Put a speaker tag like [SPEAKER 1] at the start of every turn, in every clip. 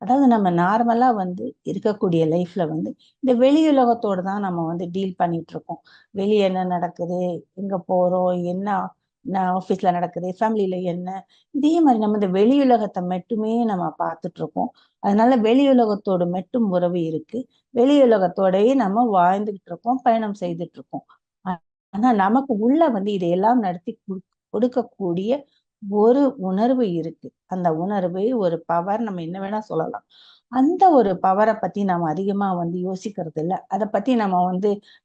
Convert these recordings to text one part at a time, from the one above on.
[SPEAKER 1] அதாவது நம்ம நார்மலா இருக்கக்கூடிய லைஃப்ல இந்த வெளி உலகத்தோட தான் நம்ம டீல் பண்ணிட்டு இருக்கோம். வெளிய என்ன நடக்குது, எங்க போறோம், என்ன ஆபீஸ்ல நடக்குது, ஃபேமிலில என்ன, இதே மாதிரி நம்ம இந்த வெளி உலகத்தை மட்டுமே நம்ம பார்த்துட்டு இருக்கோம். அதனால வெளி உலகத்தோடு மட்டும் உறவு இருக்கு. வெளி உலகத்தோடயே நம்ம வாழ்ந்துகிட்டு இருக்கோம், பயணம் செய்துட்டு இருக்கோம். ஆனா நமக்கு உள்ள இதையெல்லாம் நடத்தி கொடுக்கக்கூடிய ஒரு உணர்வு இருக்கு. அந்த உணர்வு ஒரு பவர், நம்ம என்ன வேணா சொல்லலாம். அந்த ஒரு பவரை பத்தி நம்ம அதிகமா யோசிக்கிறது இல்ல. அதை பத்தி நம்ம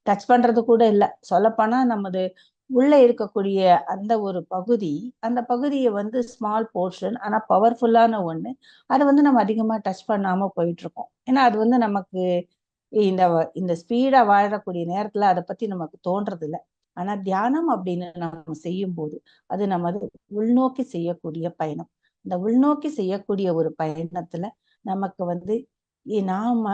[SPEAKER 1] டச் பண்றது கூட இல்ல. சொல்லப்போனா நமது உள்ள இருக்கக்கூடிய அந்த ஒரு பகுதி, அந்த பகுதியை ஸ்மால் போர்ஷன், ஆனா பவர்ஃபுல்லான ஒண்ணு. அதை நம்ம அதிகமா டச் பண்ணாம போயிட்டு இருக்கோம். ஏன்னா அது நமக்கு இந்த இந்த ஸ்பீடா வாழக்கூடிய நேரத்துல அதை பத்தி நமக்கு தோன்றது இல்ல. ஆனா தியானம் அப்படின்னு நம்ம செய்யும் போது அது நமது உள்நோக்கி செய்யக்கூடிய பயணம். இந்த உள்நோக்கி செய்யக்கூடிய ஒரு பயணத்துல நமக்கு நாம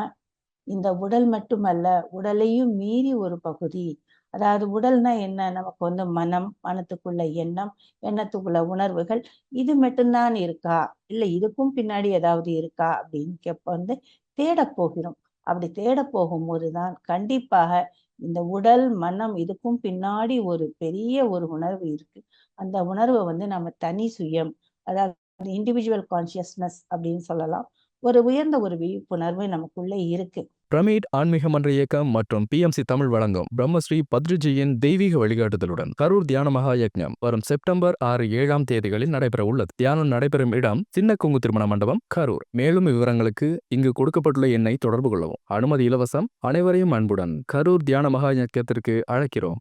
[SPEAKER 1] இந்த உடல் மட்டுமல்ல, உடலையும் மீறி ஒரு பகுதி. அதாவது உடல்னா என்ன, நமக்கு மனம், மனத்துக்குள்ள எண்ணம், எண்ணத்துக்குள்ள உணர்வுகள், இது மட்டும்தான் இருக்கா, இல்ல இதுக்கும் பின்னாடி ஏதாவது இருக்கா அப்படின்னு தேட போகிறோம். அப்படி தேட போகும்போதுதான் கண்டிப்பாக இந்த உடல், மனம் இதுக்கும் பின்னாடி ஒரு பெரிய ஒரு உணர்வு இருக்கு. அந்த உணர்வை நம்ம தனி சுயம், அதாவது இண்டிவிஜுவல் கான்சியஸ்னஸ் அப்படின்னு சொல்லலாம். ஒரு உயர்ந்த ஒரு விழிப்புணர்வு நமக்குள்ள இருக்கு.
[SPEAKER 2] பிரமிட் ஆன்மீக மன்ற இயக்கம் மற்றும் PMC தமிழ் வழங்கும் பிரம்மஸ்ரீ பத்ரிஜியின் தெய்வீக வழிகாட்டுதலுடன் கரூர் தியான மகா யக்ஞம் வரும் செப்டம்பர் 6, 7ஆம் தேதிகளில் நடைபெற உள்ளது. தியானம் நடைபெறும் இடம் சின்ன கொங்கு திருமண மண்டபம், கரூர். மேலும் விவரங்களுக்கு இங்கு கொடுக்கப்பட்டுள்ள எண்ணை தொடர்பு கொள்ளவும். அனுமதி இலவசம். அனைவரையும் அன்புடன் கரூர் தியான மகா யக்ஞத்திற்கு அழைக்கிறோம்.